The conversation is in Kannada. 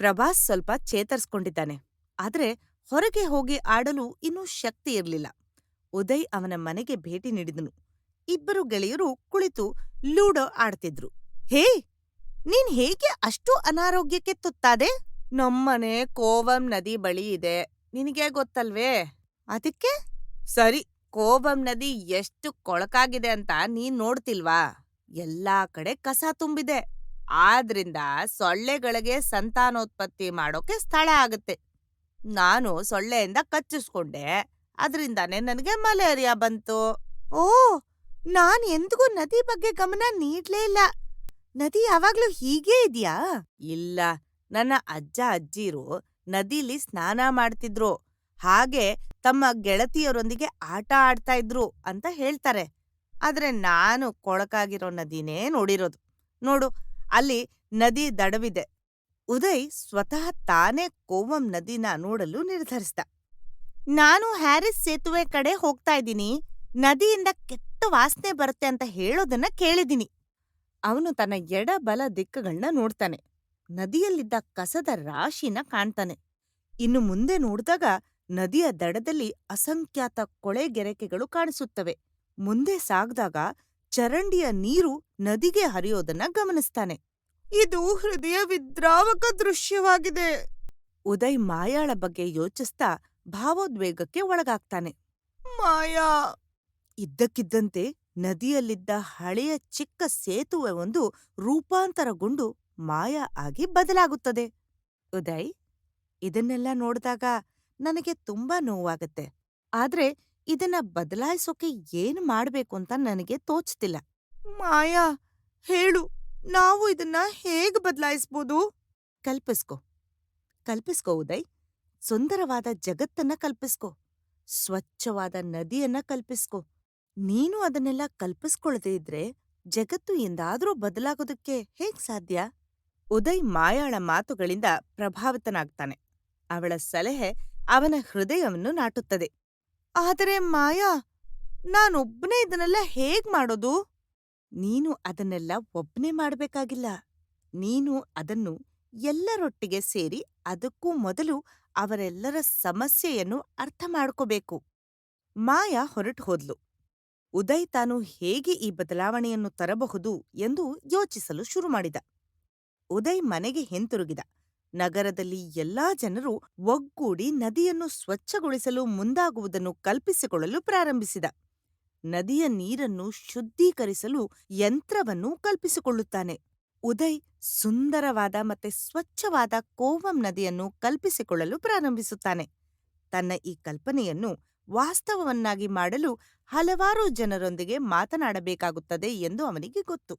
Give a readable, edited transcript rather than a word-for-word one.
ಪ್ರಭಾಸ್ ಸ್ವಲ್ಪ ಚೇತರಿಸ್ಕೊಂಡಿದ್ದಾನೆ. ಆದ್ರೆ ಹೊರಗೆ ಹೋಗಿ ಆಡಲು ಇನ್ನೂ ಶಕ್ತಿ ಇರ್ಲಿಲ್ಲ. ಉದಯ್ ಅವನ ಮನೆಗೆ ಭೇಟಿ ನೀಡಿದನು. ಇಬ್ಬರು ಗೆಳೆಯರು ಕುಳಿತು ಲೂಡೋ ಆಡ್ತಿದ್ರು. ಹೇ, ನೀನ್ ಹೇಗೆ ಅಷ್ಟು ಅನಾರೋಗ್ಯಕ್ಕೆ ತುತ್ತಾದೆ? ನಮ್ಮನೆ ಕೋವಂ ನದಿ ಬಳಿ ಇದೆ, ನಿನಗೆ ಗೊತ್ತಲ್ವೇ? ಅದಕ್ಕೆ ಸರಿ, ಕೋವಂ ನದಿ ಎಷ್ಟು ಕೊಳಕಾಗಿದೆ ಅಂತ ನೀನ್ ನೋಡ್ತಿಲ್ವಾ? ಎಲ್ಲಾ ಕಡೆ ಕಸ ತುಂಬಿದೆ. ಆದ್ರಿಂದ ಸೊಳ್ಳೆಗಳಿಗೆ ಸಂತಾನೋತ್ಪತ್ತಿ ಮಾಡೋಕೆ ಸ್ಥಳ ಆಗುತ್ತೆ. ನಾನು ಸೊಳ್ಳೆಯಿಂದ ಕಚ್ಚಿಸ್ಕೊಂಡೆ, ಅದ್ರಿಂದಾನೇ ನನಗೆ ಮಲೇರಿಯಾ ಬಂತು. ಓ, ನಾನ್ ಎಂದಿಗೂ ನದಿ ಬಗ್ಗೆ ಗಮನ ನೀಡ್ಲೇ ಇಲ್ಲ. ನದಿ ಯಾವಾಗ್ಲೂ ಹೀಗೇ ಇದ್ಯಾ? ಇಲ್ಲ, ನನ್ನ ಅಜ್ಜ ಅಜ್ಜಿರು ನದಿಲಿ ಸ್ನಾನ ಮಾಡ್ತಿದ್ರು, ಹಾಗೆ ತಮ್ಮ ಗೆಳತಿಯರೊಂದಿಗೆ ಆಟ ಆಡ್ತಾ ಇದ್ರು ಅಂತ ಹೇಳ್ತಾರೆ. ಆದ್ರೆ ನಾನು ಕೊಳಕಾಗಿರೋ ನದಿನೇ ನೋಡಿರೋದು. ನೋಡು, ಅಲ್ಲಿ ನದಿ ದಡವಿದೆ. ಉದಯ್ ಸ್ವತಃ ತಾನೇ ಕೋವಂ ನದಿನ ನೋಡಲು ನಿರ್ಧರಿಸ್ದ. ನಾನು ಹ್ಯಾರಿಸ್ ಸೇತುವೆ ಕಡೆ ಹೋಗ್ತಾ ಇದ್ದೀನಿ. ನದಿಯಿಂದ ಕೆಟ್ಟ ವಾಸನೆ ಬರುತ್ತೆ ಅಂತ ಹೇಳೋದನ್ನ ಕೇಳಿದ್ದೀನಿ. ಅವನು ತನ್ನ ಎಡ ಬಲ ದಿಕ್ಕುಗಳನ್ನ ನೋಡ್ತಾನೆ. ನದಿಯಲ್ಲಿದ್ದ ಕಸದ ರಾಶಿನ ಕಾಣ್ತಾನೆ. ಇನ್ನು ಮುಂದೆ ನೋಡಿದಾಗ ನದಿಯ ದಡದಲ್ಲಿ ಅಸಂಖ್ಯಾತ ಕೊಳೆಗೆರೆಕೆಗಳು ಕಾಣಿಸುತ್ತವೆ. ಮುಂದೆ ಸಾಗ್ದಾಗ ಚರಂಡಿಯ ನೀರು ನದಿಗೆ ಹರಿಯೋದನ್ನ ಗಮನಿಸ್ತಾನೆ. ಇದು ಹೃದಯ ವಿದ್ರಾವಕ ದೃಶ್ಯವಾಗಿದೆ. ಉದಯ್ ಮಾಯಾಳ ಬಗ್ಗೆ ಯೋಚಿಸ್ತಾ ಭಾವೋದ್ವೇಗಕ್ಕೆ ಒಳಗಾಗ್ತಾನೆ. ಮಾಯಾ! ಇದ್ದಕ್ಕಿದ್ದಂತೆ ನದಿಯಲ್ಲಿದ್ದ ಹಳೆಯ ಚಿಕ್ಕ ಸೇತುವೆ ಒಂದು ರೂಪಾಂತರಗೊಂಡು ಮಾಯಾ ಆಗಿ ಬದಲಾಗುತ್ತದೆ. ಉದಯ್, ಇದನ್ನೆಲ್ಲ ನೋಡಿದಾಗ ನನಗೆ ತುಂಬಾ ನೋವಾಗತ್ತೆ. ಆದ್ರೆ ಇದನ್ನ ಬದಲಾಯಿಸೋಕೆ ಏನು ಮಾಡ್ಬೇಕು ಅಂತ ನನಗೆ ತೋಚ್ತಿಲ್ಲ. ಮಾಯಾ, ಹೇಳು, ನಾವು ಇದನ್ನ ಹೇಗ್ ಬದಲಾಯಿಸ್ಬೋದು? ಕಲ್ಪಿಸ್ಕೊ ಕಲ್ಪಿಸ್ಕೊ ಉದಯ್. ಸುಂದರವಾದ ಜಗತ್ತನ್ನ ಕಲ್ಪಿಸ್ಕೊ. ಸ್ವಚ್ಛವಾದ ನದಿಯನ್ನ ಕಲ್ಪಿಸ್ಕೊ. ನೀನು ಅದನ್ನೆಲ್ಲ ಕಲ್ಪಿಸ್ಕೊಳ್ದೇ ಇದ್ರೆ ಜಗತ್ತು ಎಂದಾದ್ರೂ ಬದಲಾಗೋದಕ್ಕೆ ಹೇಗ್ ಸಾಧ್ಯ? ಉದಯ್ ಮಾಯಾಳ ಮಾತುಗಳಿಂದ ಪ್ರಭಾವಿತನಾಗ್ತಾನೆ. ಅವಳ ಸಲಹೆ ಅವನ ಹೃದಯವನ್ನು ನಾಟುತ್ತದೆ. ಆದರೆ ಮಾಯಾ, ನಾನೊಬ್ಬನೇ ಇದನ್ನೆಲ್ಲ ಹೇಗ್ ಮಾಡೋದು? ನೀನು ಅದನ್ನೆಲ್ಲ ಒಬ್ನೇ ಮಾಡ್ಬೇಕಾಗಿಲ್ಲ. ನೀನು ಅದನ್ನು ಎಲ್ಲರೊಟ್ಟಿಗೆ ಸೇರಿ ಅದಕ್ಕೂ ಮೊದಲು ಅವರೆಲ್ಲರ ಸಮಸ್ಯೆಯನ್ನು ಅರ್ಥ ಮಾಡ್ಕೋಬೇಕು. ಮಾಯಾ ಹೊರಟು ಹೋದ್ಲು. ಉದಯ್ ತಾನು ಹೇಗೆ ಈ ಬದಲಾವಣೆಯನ್ನು ತರಬಹುದು ಎಂದು ಯೋಚಿಸಲು ಶುರುಮಾಡಿದ. ಉದಯ್ ಮನೆಗೆ ಹಿಂತಿರುಗಿದ. ನಗರದಲ್ಲಿ ಎಲ್ಲಾ ಜನರು ಒಗ್ಗೂಡಿ ನದಿಯನ್ನು ಸ್ವಚ್ಛಗೊಳಿಸಲು ಮುಂದಾಗುವುದನ್ನು ಕಲ್ಪಿಸಿಕೊಳ್ಳಲು ಪ್ರಾರಂಭಿಸಿದ. ನದಿಯ ನೀರನ್ನು ಶುದ್ಧೀಕರಿಸಲು ಯಂತ್ರವನ್ನು ಕಲ್ಪಿಸಿಕೊಳ್ಳುತ್ತಾನೆ. ಉದಯ್ ಸುಂದರವಾದ ಮತ್ತೆ ಸ್ವಚ್ಛವಾದ ಕೋವಂ ನದಿಯನ್ನು ಕಲ್ಪಿಸಿಕೊಳ್ಳಲು ಪ್ರಾರಂಭಿಸುತ್ತಾನೆ. ತನ್ನ ಈ ಕಲ್ಪನೆಯನ್ನು ವಾಸ್ತವವನ್ನಾಗಿ ಮಾಡಲು ಹಲವಾರು ಜನರೊಂದಿಗೆ ಮಾತನಾಡಬೇಕಾಗುತ್ತದೆ ಎಂದು ಅವನಿಗೆ ಗೊತ್ತು.